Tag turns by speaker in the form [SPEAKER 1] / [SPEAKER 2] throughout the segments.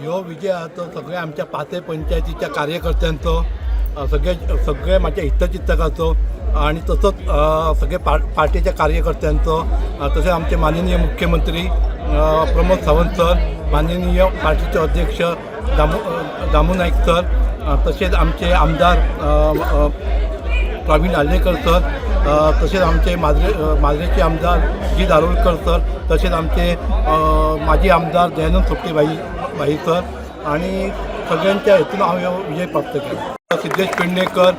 [SPEAKER 1] ह्यो विजय हा तो सगळ्या आमच्या पाचय पंचायतीच्या कार्यकर्त्यांचो, सगळे माझ्या हितचिंतकाचो आणि तसोच सगळे पार्टीच्या कार्यकर्त्यांचो, तसेच आमचे माननीय मुख्यमंत्री प्रमोद सावंत सर, माननीय पार्टीचे अध्यक्ष दामू नाईक सर, तसेच आमचे आमदार प्रवीण आल्लेकर सर, तसेच आमचे माजरेचे आमदार जी दारोलकर सर, तसेच आमचे माजी आमदार दयानंद सोपटे भाई सर आणि सगळ्यांच्या हेतून हांवें विजय प्राप्त केला. सिद्धेश पेडणेकर,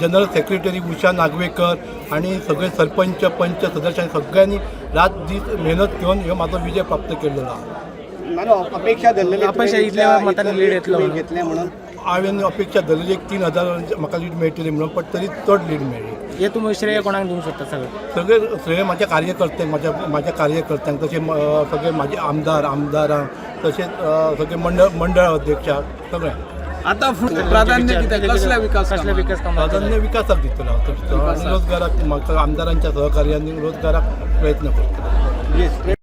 [SPEAKER 1] जनरल सेक्रेटरी उषा नागवेकर आणि सगळे सरपंच पंच सदस्य सगळ्यांनी रात दीस मेहनत घेऊन ह्यो म्हाजो विजय प्राप्त केलेलो आहा.
[SPEAKER 2] अपेक्षा धरलेली इतल्या मतांनी लीड घेतले म्हणून
[SPEAKER 1] हांवें अपेक्षा धरलेली 3,000 म्हाका लीड मेळटली म्हणून, पण तरी चड लीड मेळ्ळी.
[SPEAKER 2] हे तुम्ही श्रेय कोणाक दिवंक सोदता?
[SPEAKER 1] सगळे श्रेय माझ्या कार्यकर्त्यांक, माझ्या कार्यकर्त्यांक, तसे सगळे माझे आमदारांक, तसेच सगळे मंडळ अध्यक्षाक सगळे.
[SPEAKER 3] आता प्राधान्य किती कसल्या विकास
[SPEAKER 1] प्राधान्य विकासाक दितलो हांव, रोजगाराक म्हाका आमदारांच्या सहकार्याने रोजगाराक प्रयत्न करतलो.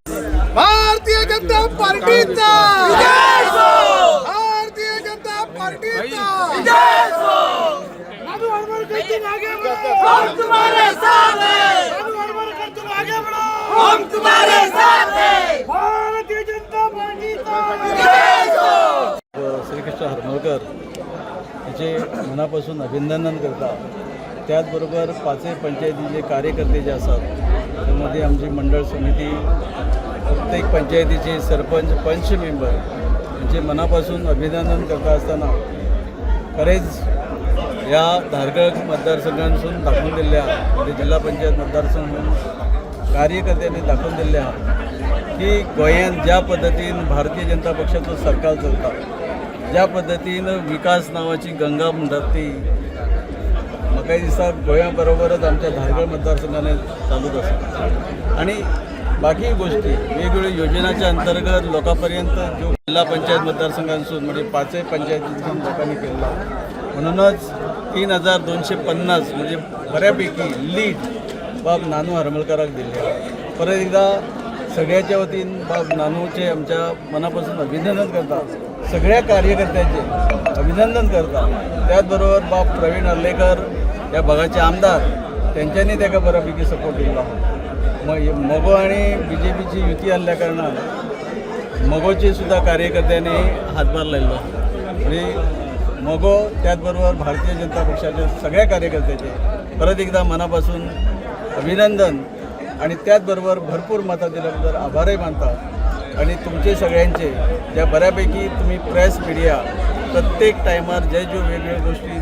[SPEAKER 3] भारतीय जनता पार्टीचा विजय हो! भारतीय जनता पार्टीचा विजय हो! नानू हरमलकर तुम आगे बढ़ो, हम तुम्हारे साथ हैं. नानू हरमलकर तुम आगे बढ़ो, हम तुम्हारे साथ हैं. भारतीय जनता पार्टीचा विजय हो!
[SPEAKER 4] श्रीकृष्ण हरमलकर याचे मनापासून अभिनंदन करता. त्याचबरोबर पाचही पंचायतीचे कार्यकर्ते जे असतात त्यामध्ये आमची मंडळ समिती, प्रत्येक पंचायतीचे सरपंच पंच मेंबर यांचे मनापासून अभिनंदन करता असताना खरेच या धारगळ मतदारसंघांसून दाखवून दिल्या म्हणजे जिल्हा पंचायत मतदारसंघ कार्यकर्त्यांनी दाखवून दिल्या की गोंयांत ज्या पद्धतीन भारतीय जनता पक्षाचं सरकार चलता, ज्या पद्धतीनं विकास नावाची गंगा म्हणतात ती म्हाका दिसता गोंया बरोबरच आमच्या धारगळ मतदारसंघाने चालूच आसा. आणि बाकी गोष्टी वेगवेगळ्या योजनाच्या अंतर्गत लोकांपर्यंत जो जिल्हा पंचायत मतदारसंघांसून म्हणजे पाचही पंचायतीतून लोकांनी केला, म्हणूनच 3,250 म्हणजे बऱ्यापैकी लीड बाब नानू हरमलकराक दिले. परत एकदा सगळ्याच्या वतीन बाब नानूचे आमच्या मनापासून अभिनंदन करता, सगळ्या कार्यकर्त्यांचे अभिनंदन करता. त्याचबरोबर बाब प्रवीण आल्लेकर या भागाचे आमदार त्यांच्यानी ताका बऱ्यापैकी सपोर्ट दिला. मगो आणि BJPची युती आसल्या कारणान मगोचे सुद्धा कार्यकर्त्यांनी हातभार लायलो. म्हणजे मगो त्याचबरोबर भारतीय जनता पक्षाच्या सगळ्या कार्यकर्त्याचे परत एकदा मनापासून अभिनंदन आणि त्याचबरोबर भरपूर मतं दिल्याबद्दल आभारही मानता. आणि तुमचे सगळ्यांचे ज्या बऱ्यापैकी तुम्ही प्रेस मीडिया प्रत्येक टायमार जे वेगवेगळ्या गोष्टी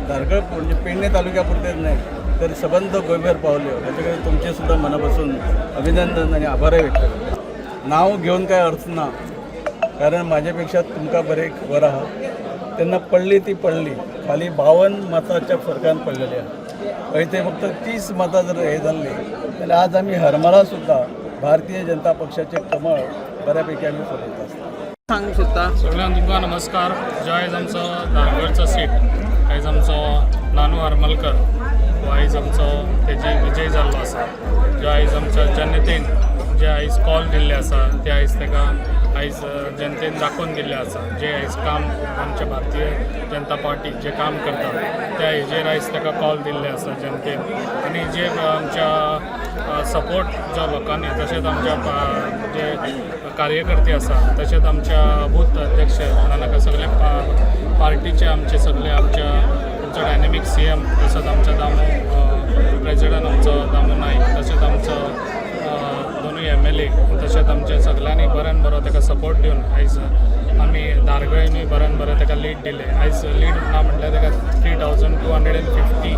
[SPEAKER 4] धारगळ म्हणजे पेडणे तालुक्यापुरतेच नाही तर सबंध गोंयभर पावल्यो, त्याच्याकडे तुमचे सुद्धा मनापासून अभिनंदन आणि आभारही व्यक्त करतो. नाव घेऊन काय अर्थ ना, कारण माझ्यापेक्षा तुमका बरे खबर आहा. त्यांना पडली ती पडली, खाली 52 मताच्या फरकान पडलेली आहे. ते फक्त 30 मतं जर हे झाले जाल्यार आज आम्ही हरमला सुद्धा भारतीय जनता पक्षाचे कमळ बऱ्यापैकी आम्ही फुलयत आसता.
[SPEAKER 3] सांगू शकता?
[SPEAKER 5] सगळ्यांक तुमकां नमस्कार. जो आयज आमचो धारगळचो सीट आयज आमचो नानू हरमलकर हो आयज आमचो तेजी विजय जाल्लो आसा. जो आयज आमच्या जनतेन जे आयज कॉल दिल्ले आसा ते आयज ताका आयज जनतेन दाखोवन दिल्लें आसा. जे आयज काम आमच्या भारतीय जनता पार्टी जे काम करता त्या हेजेर आयज ताका कॉल दिल्ले आसा जनतेन. आणि जे आमच्या सपोर्ट जो लोकांनी, तशेंच आमच्या जे कार्यकर्ते आसा, तशेंच आमच्या बूथ अध्यक्ष नाका सगळे पार्टीचे आमचे सगळे आमचो डायनेमिक CM, तसंच आमचा दामू प्रेसिडेंट आमचो दामू नाईक, तशेंच आमचो दोनूय MLA, तशेंच आमचे सगळ्यांनी बऱ्यान बरो ताका सपोर्ट दिवन आयज आमी धारगळेंनी बऱ्यान बरें ताका लीड दिले. आयज लीड ना म्हटल्यार ताका 3,250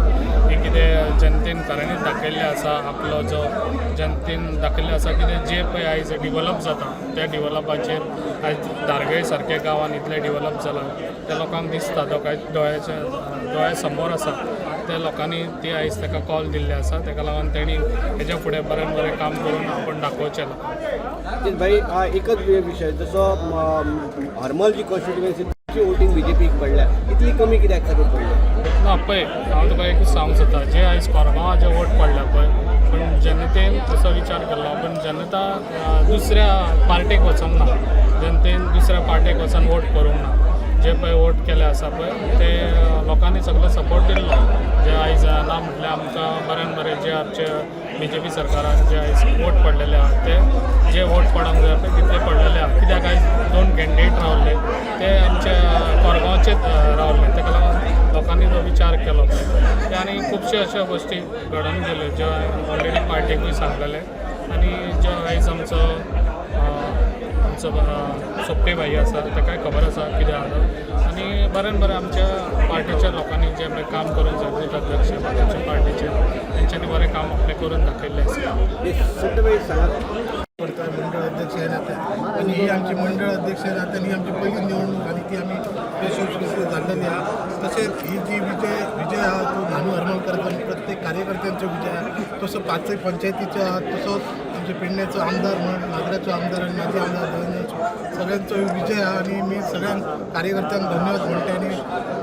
[SPEAKER 5] ही कितें जनतेन खऱ्यांनीच दाखयल्लें आसा. आपलो जो जनतेन दाखयल्लें आसा कितें जे पळय आयज डिवेलप जाता त्या डिवेलपाचेर आयज धारगळे सारके गांवांत इतलें डिवेलप जालां त्या लोकांक दिसता, दोळ्या समोर आसा. त्या लोकांनी ती आयज ताका कॉल दिल्ले आसा. ताका लागून तेणी हेच्या फुडें बरें बरें काम करून आपण दाखोवचें.
[SPEAKER 2] भाई एकच विषय, जसो हरमल जी कॉन्स्टिट्युएन्सी वोटींग BJPक पडल्या, इतली कमी कित्याक खातीर पडल्या?
[SPEAKER 5] ना पळय, हांव तुका एकूच सांगूंक सोदता, जे आयज कोरगांवां जे वोट पडल्या पळय पण जनतेन असो विचार केल्लो पण जनता दुसऱ्या पार्टेक वचोंक ना, जनतेन दुसऱ्या पार्टेक वचून वोट करूंक ना. जे पळय वोट केले आसा पळय ते लोकांनी सगळो सपोर्ट दिल्लो. जे आयज ना म्हटल्यार आमकां बऱ्यान बरें जे आमचे BJP सरकारान जे आयज वोट पडलेले आहा ते जे वोट पडोंक जाय पळय तितले पडलेले आहा. कित्याक आयज 2 कॅन्डिडेट रावल्ले ते आमच्या कोरगांवचेच रावल्ले, ताका लागून लोकांनी जो विचार केलो पळय ते आनी खुबशे अश्यो गोश्टी घडोवन गेल्यो ज्यो ऑलरेडी पार्टेकूय सांगलेले. आनी जो आयज आमचो सोपटे भाई आसा ताकाय खबर आसा कितें आसा. आनी बरें बरें आमच्या पार्टीच्या लोकांनी जे आपलें काम करून जाता अध्यक्ष बाकीच्या पार्टीचे तेंच्यांनी बरें काम आपलें करून दाखयल्लें आसा.
[SPEAKER 2] सत्तभाई सांगात.
[SPEAKER 3] पडकार मंडळ अध्यक्ष या नात्यान आणि ही आमची मंडळ अध्यक्ष या नात्यान ही आमची पहिली निवडणूक आणि ती आम्ही यशस्वी झालेली आहे. तसेच ही जी विजय हा तो नानू हरमलकरचा प्रत्येक कार्यकर्त्यांचा विजय आहे. तसं 5 पंचायतीचा तसंच आमच्या पेडण्याचं आमदार म्हणून नागराचं आमदार आणि माजी आमदार सगळ्यांचा विजय आहे आणि मी सगळ्या कार्यकर्त्यांना धन्यवाद म्हणते आणि